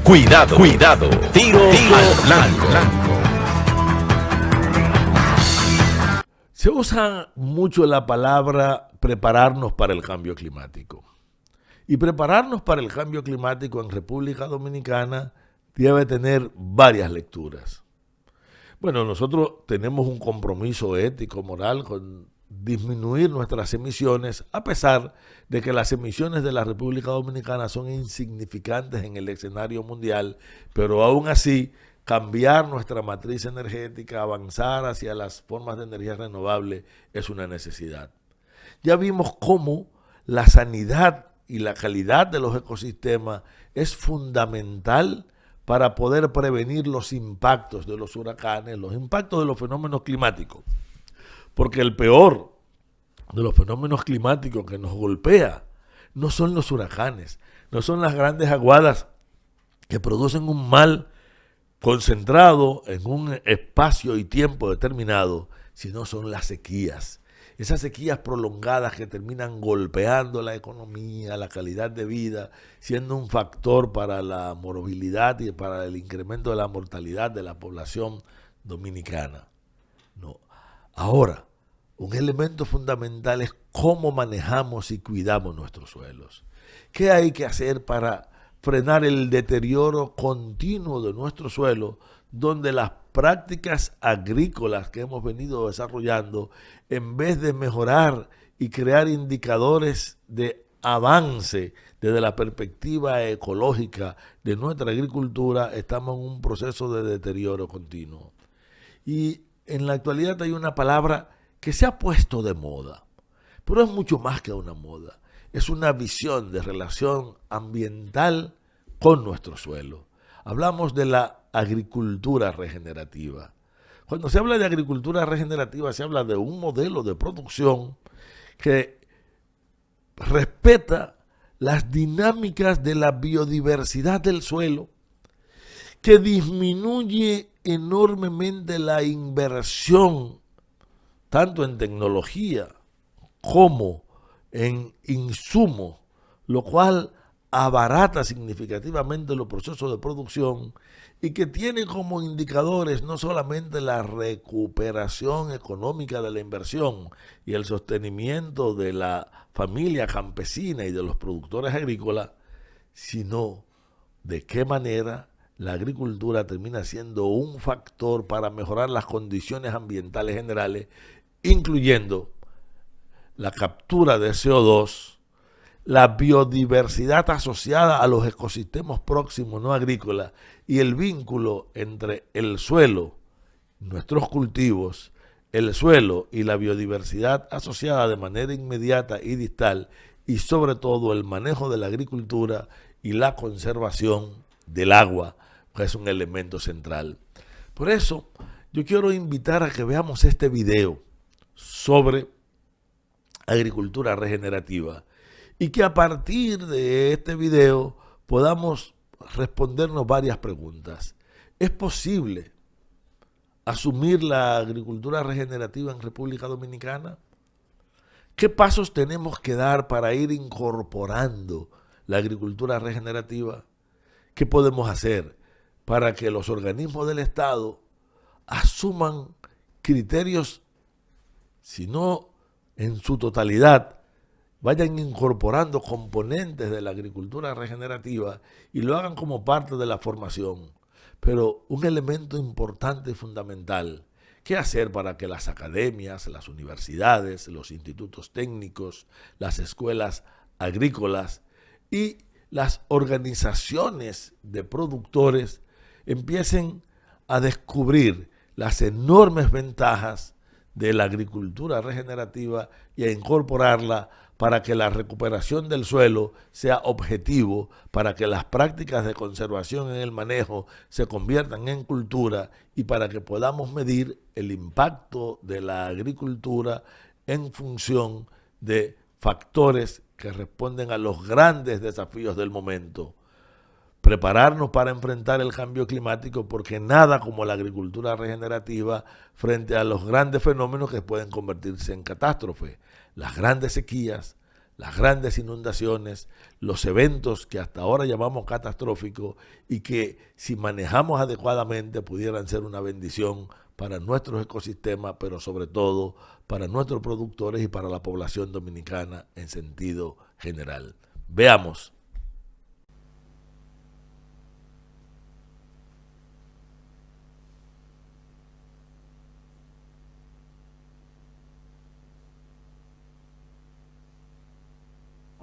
Cuidado, cuidado. Tiro al blanco. Se usa mucho la palabra prepararnos para el cambio climático. Y prepararnos para el cambio climático en República Dominicana debe tener varias lecturas. Bueno, nosotros tenemos un compromiso ético, moral, con disminuir nuestras emisiones, a pesar de que las emisiones de la República Dominicana son insignificantes en el escenario mundial, pero aún así cambiar nuestra matriz energética, avanzar hacia las formas de energía renovable es una necesidad. Ya vimos cómo la sanidad y la calidad de los ecosistemas es fundamental para poder prevenir los impactos de los huracanes, los impactos de los fenómenos climáticos. Porque el peor de los fenómenos climáticos que nos golpea no son los huracanes, no son las grandes aguadas que producen un mal concentrado en un espacio y tiempo determinado, sino son las sequías. Esas sequías prolongadas que terminan golpeando la economía, la calidad de vida, siendo un factor para la morbilidad y para el incremento de la mortalidad de la población dominicana. No. Ahora, un elemento fundamental es cómo manejamos y cuidamos nuestros suelos. ¿Qué hay que hacer para frenar el deterioro continuo de nuestro suelo, donde las prácticas agrícolas que hemos venido desarrollando, en vez de mejorar y crear indicadores de avance desde la perspectiva ecológica de nuestra agricultura, estamos en un proceso de deterioro continuo? Y en la actualidad hay una palabra que se ha puesto de moda, pero es mucho más que una moda. Es una visión de relación ambiental con nuestro suelo. Hablamos de la agricultura regenerativa. Cuando se habla de agricultura regenerativa, se habla de un modelo de producción que respeta las dinámicas de la biodiversidad del suelo, que disminuye enormemente la inversión tanto en tecnología como en insumos, lo cual abarata significativamente los procesos de producción y que tiene como indicadores no solamente la recuperación económica de la inversión y el sostenimiento de la familia campesina y de los productores agrícolas, sino de qué manera la agricultura termina siendo un factor para mejorar las condiciones ambientales generales, incluyendo la captura de CO2, la biodiversidad asociada a los ecosistemas próximos no agrícolas y el vínculo entre el suelo, nuestros cultivos, el suelo y la biodiversidad asociada de manera inmediata y distal, y sobre todo el manejo de la agricultura y la conservación del agua, que es un elemento central. Por eso, yo quiero invitar a que veamos este video sobre agricultura regenerativa y que a partir de este video podamos respondernos varias preguntas. ¿Es posible asumir la agricultura regenerativa en República Dominicana? ¿Qué pasos tenemos que dar para ir incorporando la agricultura regenerativa? ¿Qué podemos hacer para que los organismos del Estado asuman criterios, si no en su totalidad, vayan incorporando componentes de la agricultura regenerativa y lo hagan como parte de la formación? Pero un elemento importante y fundamental, ¿qué hacer para que las academias, las universidades, los institutos técnicos, las escuelas agrícolas y las organizaciones de productores empiecen a descubrir las enormes ventajas de la agricultura regenerativa y a incorporarla para que la recuperación del suelo sea objetivo, para que las prácticas de conservación en el manejo se conviertan en cultura y para que podamos medir el impacto de la agricultura en función de factores que responden a los grandes desafíos del momento? Prepararnos para enfrentar el cambio climático, porque nada como la agricultura regenerativa frente a los grandes fenómenos que pueden convertirse en catástrofe. Las grandes sequías, las grandes inundaciones, los eventos que hasta ahora llamamos catastróficos y que si manejamos adecuadamente pudieran ser una bendición para nuestros ecosistemas, pero sobre todo para nuestros productores y para la población dominicana en sentido general. Veamos.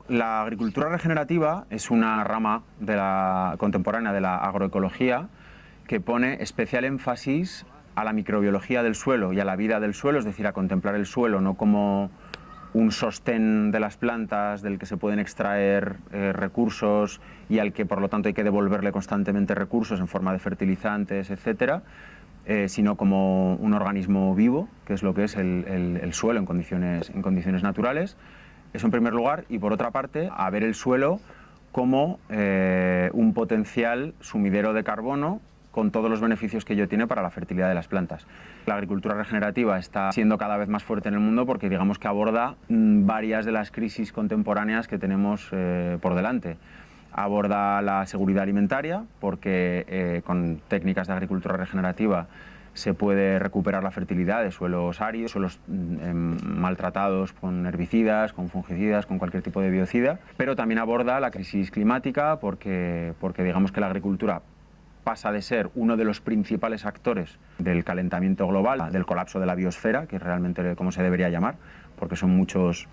La agricultura regenerativa es una rama contemporánea de la agroecología que pone especial énfasis a la microbiología del suelo y a la vida del suelo, es decir, a contemplar el suelo no como un sostén de las plantas del que se pueden extraer recursos y al que por lo tanto hay que devolverle constantemente recursos en forma de fertilizantes, etcétera, sino como un organismo vivo, que es lo que es el suelo en condiciones naturales. Eso en primer lugar, y por otra parte, a ver el suelo como un potencial sumidero de carbono con todos los beneficios que ello tiene para la fertilidad de las plantas. La agricultura regenerativa está siendo cada vez más fuerte en el mundo porque digamos que aborda varias de las crisis contemporáneas que tenemos por delante. Aborda la seguridad alimentaria porque con técnicas de agricultura regenerativa se puede recuperar la fertilidad de suelos áridos, suelos maltratados con herbicidas, con fungicidas, con cualquier tipo de biocida, pero también aborda la crisis climática porque digamos que la agricultura pasa de ser uno de los principales actores del calentamiento global, del colapso de la biosfera, que es realmente como se debería llamar, porque son muchos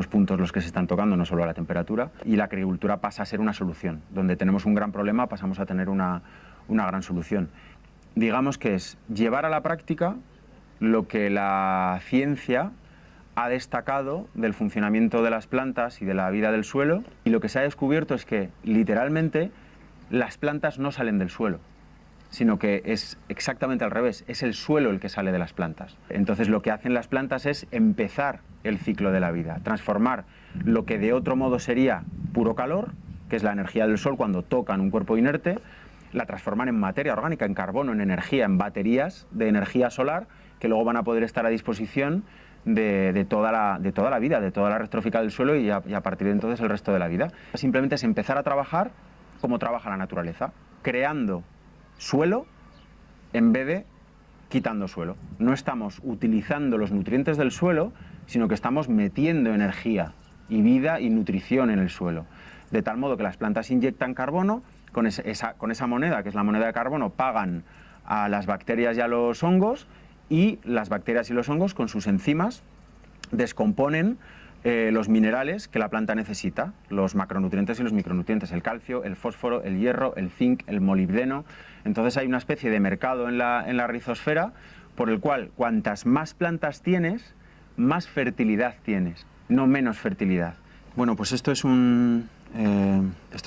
puntos los que se están tocando, no solo la temperatura, y la agricultura pasa a ser una solución. Donde tenemos un gran problema pasamos a tener una gran solución. Digamos que es llevar a la práctica lo que la ciencia ha destacado del funcionamiento de las plantas y de la vida del suelo, y lo que se ha descubierto es que literalmente las plantas no salen del suelo, sino que es exactamente al revés, es el suelo el que sale de las plantas. Entonces lo que hacen las plantas es empezar el ciclo de la vida, transformar lo que de otro modo sería puro calor, que es la energía del sol cuando tocan un cuerpo inerte, la transforman en materia orgánica, en carbono, en energía, en baterías de energía solar que luego van a poder estar a disposición de toda la vida, de toda la red trófica del suelo y a partir de entonces el resto de la vida. Simplemente es empezar a trabajar como trabaja la naturaleza, creando suelo en vez de quitando suelo. No estamos utilizando los nutrientes del suelo, sino que estamos metiendo energía y vida y nutrición en el suelo. De tal modo que las plantas inyectan carbono, con esa moneda, que es la moneda de carbono, pagan a las bacterias y a los hongos, y las bacterias y los hongos con sus enzimas descomponen los minerales que la planta necesita, los macronutrientes y los micronutrientes, el calcio, el fósforo, el hierro, el zinc, el molibdeno. Entonces hay una especie de mercado en la rizosfera por el cual cuantas más plantas tienes, más fertilidad tienes, no menos fertilidad. Bueno, pues esto es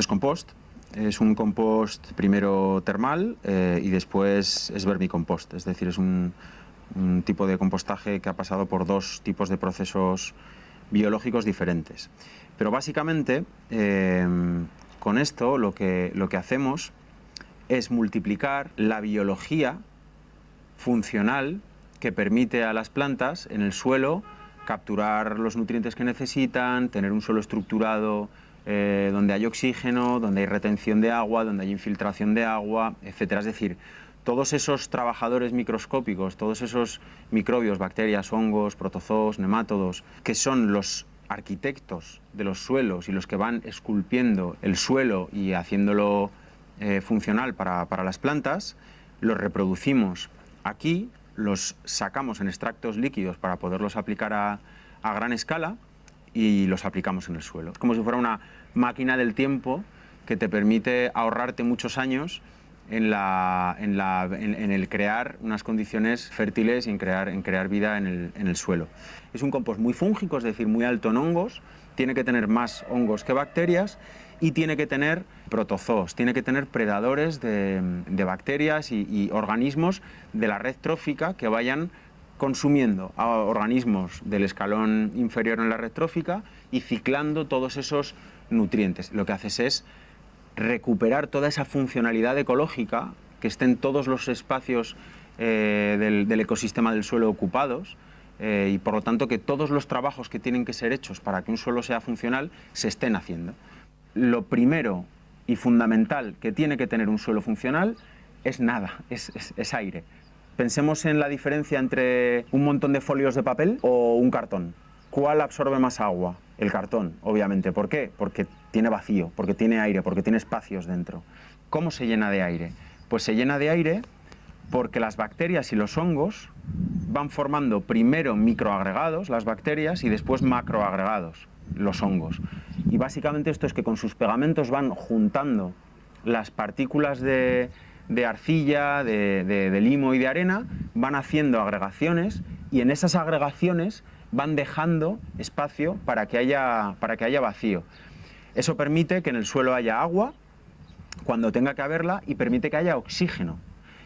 compost. Es un compost primero termal y después es vermicompost, es decir, es un tipo de compostaje que ha pasado por dos tipos de procesos biológicos diferentes. Pero básicamente con esto lo que hacemos es multiplicar la biología funcional que permite a las plantas en el suelo capturar los nutrientes que necesitan, tener un suelo estructurado donde hay oxígeno, donde hay retención de agua, donde hay infiltración de agua, etc. Es decir, todos esos trabajadores microscópicos, todos esos microbios, bacterias, hongos, protozoos, nemátodos, que son los arquitectos de los suelos y los que van esculpiendo el suelo y haciéndolo funcional para las plantas, los reproducimos aquí, los sacamos en extractos líquidos para poderlos aplicar a gran escala y los aplicamos en el suelo. Es como si fuera una máquina del tiempo que te permite ahorrarte muchos años en el crear unas condiciones fértiles y en crear vida en el suelo. Es un compost muy fúngico, es decir, muy alto en hongos, tiene que tener más hongos que bacterias y tiene que tener protozoos, tiene que tener predadores de bacterias y organismos de la red trófica que vayan consumiendo a organismos del escalón inferior en la red trófica y ciclando todos esos nutrientes. Lo que haces es recuperar toda esa funcionalidad ecológica que esté en todos los espacios del ecosistema del suelo ocupados, y por lo tanto que todos los trabajos que tienen que ser hechos para que un suelo sea funcional se estén haciendo. Lo primero y fundamental que tiene que tener un suelo funcional es nada, es aire. Pensemos en la diferencia entre un montón de folios de papel o un cartón. ¿Cuál absorbe más agua? El cartón, obviamente. ¿Por qué? Porque tiene vacío, porque tiene aire, porque tiene espacios dentro. ¿Cómo se llena de aire? Pues se llena de aire porque las bacterias y los hongos van formando primero microagregados, las bacterias, y después macroagregados, los hongos. Y básicamente esto es que con sus pegamentos van juntando las partículas de arcilla, de limo y de arena, van haciendo agregaciones, y en esas agregaciones van dejando espacio para que haya vacío. Eso permite que en el suelo haya agua cuando tenga que haberla, y permite que haya oxígeno.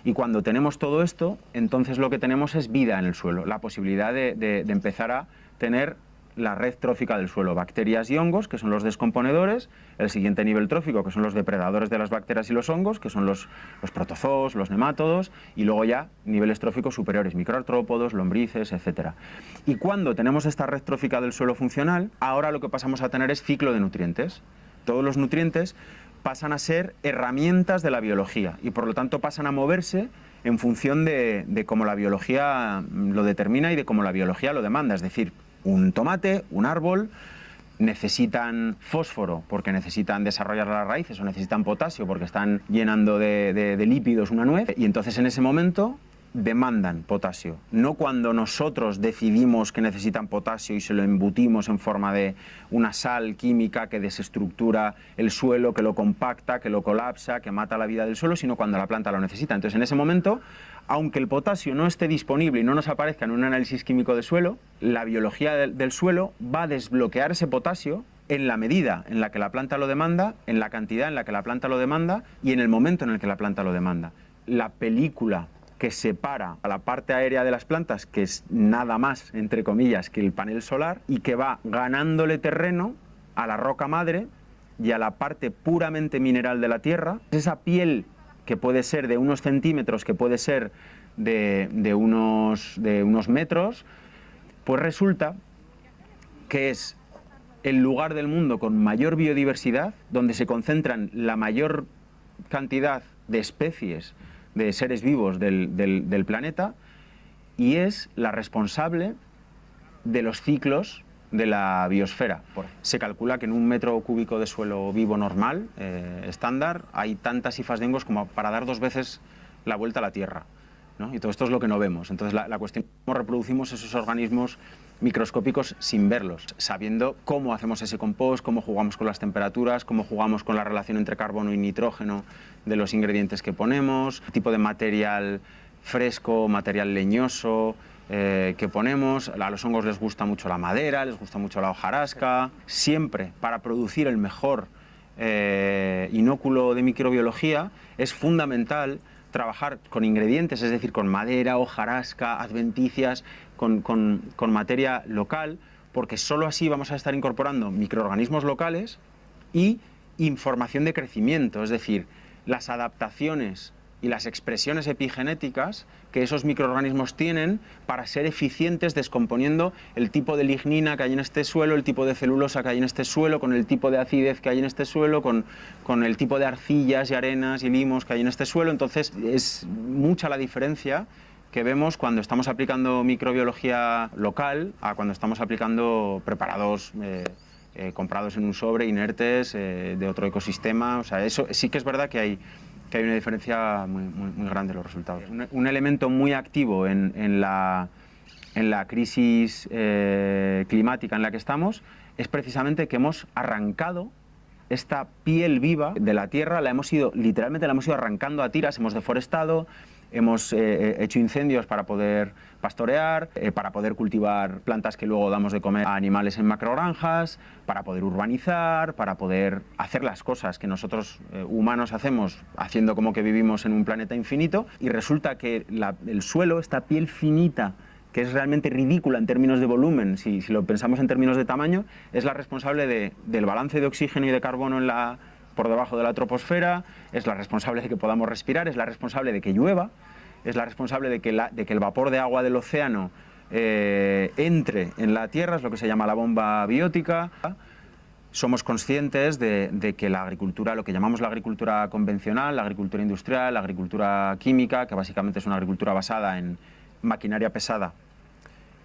Y cuando tenemos todo esto, entonces lo que tenemos es vida en el suelo, la posibilidad de empezar a tener la red trófica del suelo, bacterias y hongos, que son los descomponedores, el siguiente nivel trófico, que son los depredadores de las bacterias y los hongos, que son los protozoos, los nemátodos, y luego ya niveles tróficos superiores, microartrópodos, lombrices, etc. Y cuando tenemos esta red trófica del suelo funcional, ahora lo que pasamos a tener es ciclo de nutrientes. Todos los nutrientes pasan a ser herramientas de la biología y por lo tanto pasan a moverse en función de cómo la biología lo determina y de cómo la biología lo demanda. Es decir, un tomate, un árbol, necesitan fósforo porque necesitan desarrollar las raíces, o necesitan potasio porque están llenando de lípidos una nuez, y entonces en ese momento demandan potasio. No cuando nosotros decidimos que necesitan potasio y se lo embutimos en forma de una sal química que desestructura el suelo, que lo compacta, que lo colapsa, que mata la vida del suelo, sino cuando la planta lo necesita. Entonces, en ese momento, aunque el potasio no esté disponible y no nos aparezca en un análisis químico de suelo, la biología del suelo va a desbloquear ese potasio en la medida en la que la planta lo demanda, en la cantidad en la que la planta lo demanda y en el momento en el que la planta lo demanda. La película que separa a la parte aérea de las plantas, que es nada más, entre comillas, que el panel solar, y que va ganándole terreno a la roca madre y a la parte puramente mineral de la tierra. Esa piel que puede ser de unos centímetros, que puede ser de unos metros, pues resulta que es el lugar del mundo con mayor biodiversidad, donde se concentran la mayor cantidad de especies de seres vivos del planeta, y es la responsable de los ciclos de la biosfera. Se calcula que en un metro cúbico de suelo vivo normal, estándar, hay tantas hifas de hongos como para dar 2 veces la vuelta a la Tierra, ¿no? Y todo esto es lo que no vemos. Entonces la cuestión es cómo reproducimos esos organismos microscópicos sin verlos, sabiendo cómo hacemos ese compost, cómo jugamos con las temperaturas, cómo jugamos con la relación entre carbono y nitrógeno de los ingredientes que ponemos, tipo de material fresco, material leñoso que ponemos. A los hongos les gusta mucho la madera, les gusta mucho la hojarasca. Siempre, para producir el mejor inóculo de microbiología, es fundamental trabajar con ingredientes, es decir, con madera, hojarasca, adventicias, con materia local, porque solo así vamos a estar incorporando microorganismos locales y información de crecimiento, es decir, las adaptaciones y las expresiones epigenéticas que esos microorganismos tienen para ser eficientes descomponiendo el tipo de lignina que hay en este suelo, el tipo de celulosa que hay en este suelo, con el tipo de acidez que hay en este suelo, con el tipo de arcillas y arenas y limos que hay en este suelo. Entonces es mucha la diferencia que vemos cuando estamos aplicando microbiología local a cuando estamos aplicando preparados comprados en un sobre, inertes, de otro ecosistema. O sea, eso sí que es verdad que hay una diferencia muy grande en los resultados. Un elemento muy activo en la crisis climática en la que estamos es precisamente que hemos arrancado esta piel viva de la tierra, literalmente la hemos ido arrancando a tiras, hemos deforestado, hemos hecho incendios para poder pastorear, para poder cultivar plantas que luego damos de comer a animales en macrogranjas, para poder urbanizar, para poder hacer las cosas que nosotros humanos hacemos, haciendo como que vivimos en un planeta infinito, y resulta que el suelo, esta piel finita, que es realmente ridícula en términos de volumen, si lo pensamos en términos de tamaño, es la responsable del balance de oxígeno y de carbono por debajo de la troposfera, es la responsable de que podamos respirar, es la responsable de que llueva, es la responsable de que el vapor de agua del océano entre en la tierra, es lo que se llama la bomba biótica. Somos conscientes de que la agricultura, lo que llamamos la agricultura convencional, la agricultura industrial, la agricultura química, que básicamente es una agricultura basada en maquinaria pesada,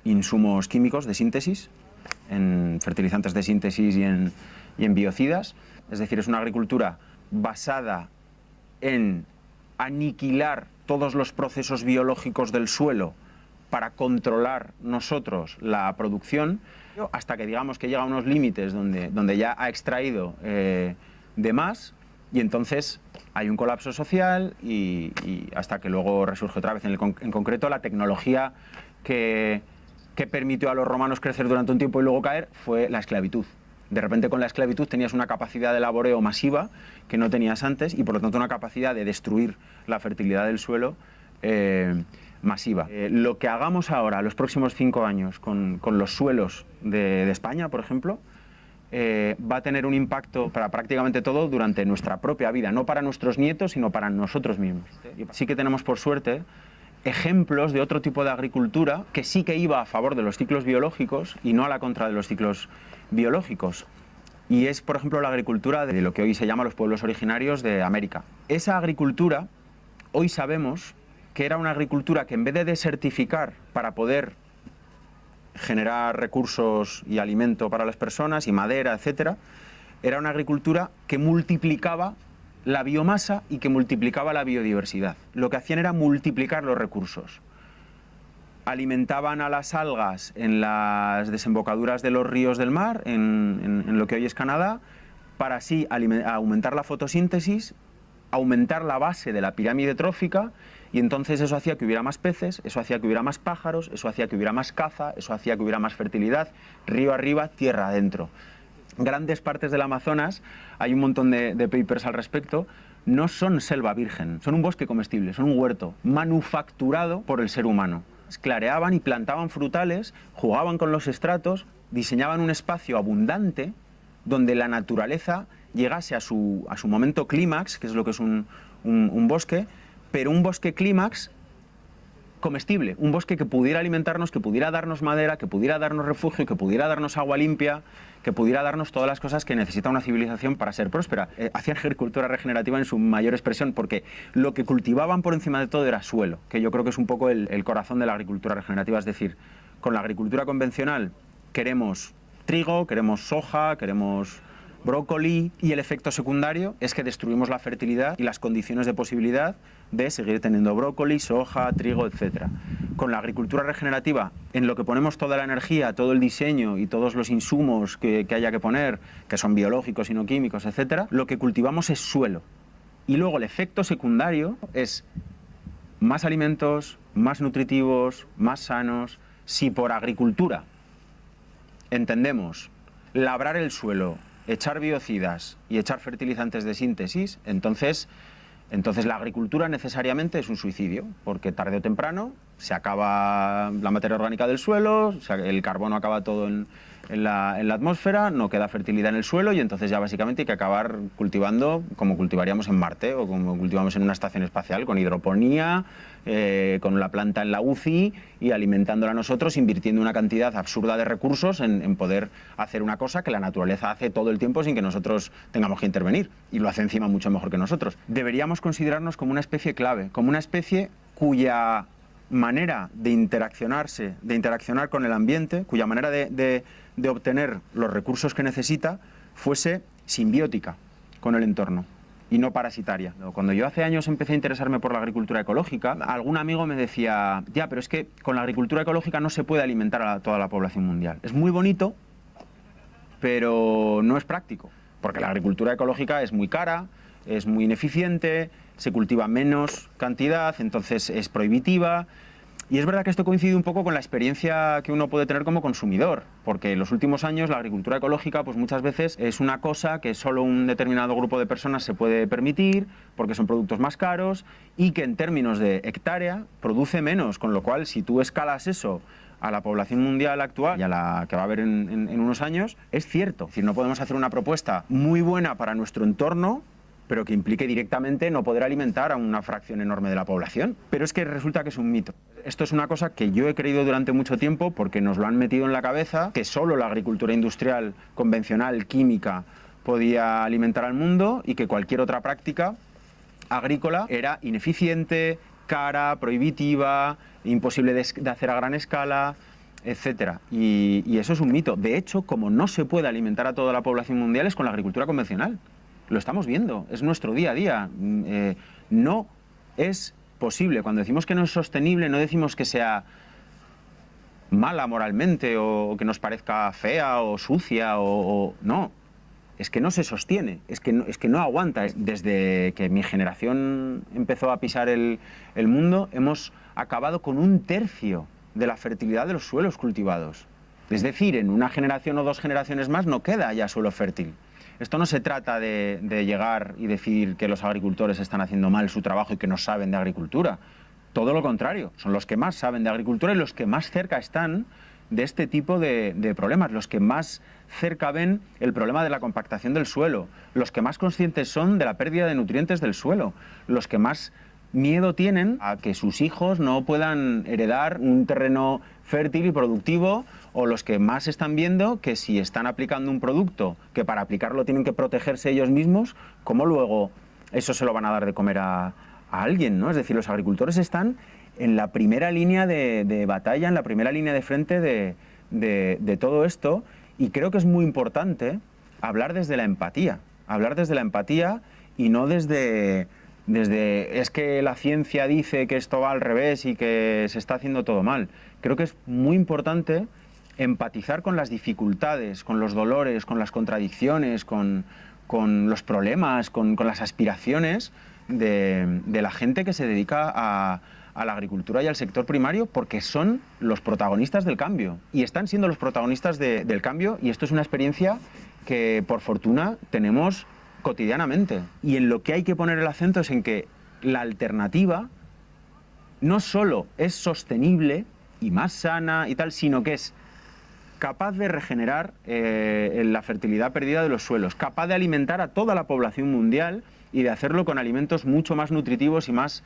insumos químicos de síntesis, en fertilizantes de síntesis y en biocidas. Es decir, es una agricultura basada en aniquilar todos los procesos biológicos del suelo para controlar nosotros la producción, hasta que digamos que llega a unos límites donde ya ha extraído de más, y entonces hay un colapso social y hasta que luego resurge otra vez. En concreto, la tecnología que permitió a los romanos crecer durante un tiempo y luego caer fue la esclavitud. De repente, con la esclavitud tenías una capacidad de laboreo masiva que no tenías antes, y por lo tanto una capacidad de destruir la fertilidad del suelo masiva. Lo que hagamos ahora, los próximos 5 años, con los suelos de España, por ejemplo, va a tener un impacto para prácticamente todo durante nuestra propia vida, no para nuestros nietos, sino para nosotros mismos. Sí que tenemos, por suerte, ejemplos de otro tipo de agricultura que sí que iba a favor de los ciclos biológicos y no a la contra de los ciclos biológicos. Y es, por ejemplo, la agricultura de lo que hoy se llama los pueblos originarios de América. Esa agricultura, hoy sabemos que era una agricultura que, en vez de desertificar para poder generar recursos y alimento para las personas y madera, etcétera, era una agricultura que multiplicaba la biomasa y que multiplicaba la biodiversidad. Lo que hacían era multiplicar los recursos. Alimentaban a las algas en las desembocaduras de los ríos del mar, en lo que hoy es Canadá, para así aumentar la fotosíntesis, aumentar la base de la pirámide trófica, y entonces eso hacía que hubiera más peces, eso hacía que hubiera más pájaros, eso hacía que hubiera más caza, eso hacía que hubiera más fertilidad, río arriba, tierra adentro. Grandes partes del Amazonas, hay un montón de papers al respecto, no son selva virgen, son un bosque comestible, son un huerto manufacturado por el ser humano. Clareaban y plantaban frutales, jugaban con los estratos, diseñaban un espacio abundante donde la naturaleza llegase a su momento clímax, que es lo que es un bosque, pero un bosque clímax comestible, un bosque que pudiera alimentarnos, que pudiera darnos madera, que pudiera darnos refugio, que pudiera darnos agua limpia, que pudiera darnos todas las cosas que necesita una civilización para ser próspera. Hacían agricultura regenerativa en su mayor expresión, porque lo que cultivaban por encima de todo era suelo, que yo creo que es un poco el corazón de la agricultura regenerativa. Es decir, con la agricultura convencional queremos trigo, queremos soja, queremos brócoli, y el efecto secundario es que destruimos la fertilidad y las condiciones de posibilidad de seguir teniendo brócoli, soja, trigo, etc. Con la agricultura regenerativa, en lo que ponemos toda la energía, todo el diseño y todos los insumos que haya que poner, que son biológicos y no químicos, etc., lo que cultivamos es suelo. Y luego el efecto secundario es más alimentos, más nutritivos, más sanos. Si por agricultura entendemos labrar el suelo, echar biocidas y echar fertilizantes de síntesis, entonces la agricultura necesariamente es un suicidio, porque tarde o temprano se acaba la materia orgánica del suelo, el carbono acaba todo en la atmósfera, no queda fertilidad en el suelo, y entonces ya básicamente hay que acabar cultivando como cultivaríamos en Marte o como cultivamos en una estación espacial, con hidroponía, con la planta en la UCI y alimentándola nosotros, invirtiendo una cantidad absurda de recursos en poder hacer una cosa que la naturaleza hace todo el tiempo sin que nosotros tengamos que intervenir, y lo hace encima mucho mejor que nosotros. Deberíamos considerarnos como una especie clave, como una especie cuya manera de interaccionar con el ambiente, cuya manera de obtener los recursos que necesita fuese simbiótica con el entorno y no parasitaria. Cuando yo hace años empecé a interesarme por la agricultura ecológica, algún amigo me decía, ya, pero es que con la agricultura ecológica no se puede alimentar a toda la población mundial. Es muy bonito, pero no es práctico, porque la agricultura ecológica es muy cara, es muy ineficiente, se cultiva menos cantidad, entonces es prohibitiva. Y es verdad que esto coincide un poco con la experiencia que uno puede tener como consumidor, porque en los últimos años la agricultura ecológica pues muchas veces es una cosa que solo un determinado grupo de personas se puede permitir, porque son productos más caros y que en términos de hectárea produce menos, con lo cual si tú escalas eso a la población mundial actual y a la que va a haber en unos años, es cierto. Es decir, no podemos hacer una propuesta muy buena para nuestro entorno, pero que implique directamente no poder alimentar a una fracción enorme de la población. Pero es que resulta que es un mito. Esto es una cosa que yo he creído durante mucho tiempo porque nos lo han metido en la cabeza, que solo la agricultura industrial, convencional, química, podía alimentar al mundo y que cualquier otra práctica agrícola era ineficiente, cara, prohibitiva, imposible de hacer a gran escala, etcétera. Y eso es un mito. De hecho, como no se puede alimentar a toda la población mundial es con la agricultura convencional. Lo estamos viendo, es nuestro día a día. No es posible. Cuando decimos que no es sostenible, no decimos que sea mala moralmente o que nos parezca fea o sucia no. Es que no se sostiene, es que no aguanta. Desde que mi generación empezó a pisar el mundo, hemos acabado con 1/3 de la fertilidad de los suelos cultivados. Es decir, en una generación o 2 generaciones más no queda ya suelo fértil. Esto no se trata de llegar y decir que los agricultores están haciendo mal su trabajo y que no saben de agricultura. Todo lo contrario, son los que más saben de agricultura y los que más cerca están de este tipo de problemas, los que más cerca ven el problema de la compactación del suelo, los que más conscientes son de la pérdida de nutrientes del suelo, los que más miedo tienen a que sus hijos no puedan heredar un terreno fértil y productivo, o los que más están viendo que si están aplicando un producto que para aplicarlo tienen que protegerse ellos mismos, ¿cómo luego eso se lo van a dar de comer a alguien, ¿no? Es decir, los agricultores están en la primera línea de batalla, en la primera línea de frente de todo esto, y creo que es muy importante hablar desde la empatía y no desde es que la ciencia dice que esto va al revés y que se está haciendo todo mal. Creo que es muy importante empatizar con las dificultades, con los dolores, con las contradicciones, con los problemas, con las aspiraciones de la gente que se dedica a la agricultura y al sector primario, porque son los protagonistas del cambio y están siendo los protagonistas del cambio, y esto es una experiencia que por fortuna tenemos cotidianamente. Y en lo que hay que poner el acento es en que la alternativa no solo es sostenible y más sana y tal, sino que es capaz de regenerar la fertilidad perdida de los suelos, capaz de alimentar a toda la población mundial y de hacerlo con alimentos mucho más nutritivos y más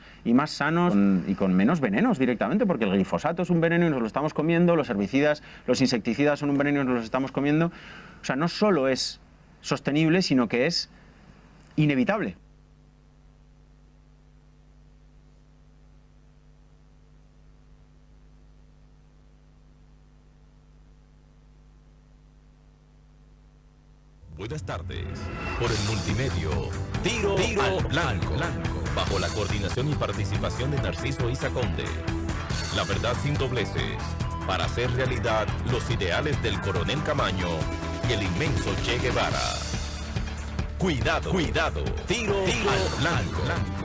sanos y con menos venenos directamente, porque el glifosato es un veneno y nos lo estamos comiendo, los herbicidas, los insecticidas son un veneno y nos los estamos comiendo. O sea, no solo es sostenible, sino que es inevitable. Buenas tardes. Por el multimedio, Tiro al Blanco. Bajo la coordinación y participación de Narciso Isa Conde. La verdad sin dobleces. Para hacer realidad los ideales del Coronel Camaño y el inmenso Che Guevara. Cuidado. Tiro al Blanco.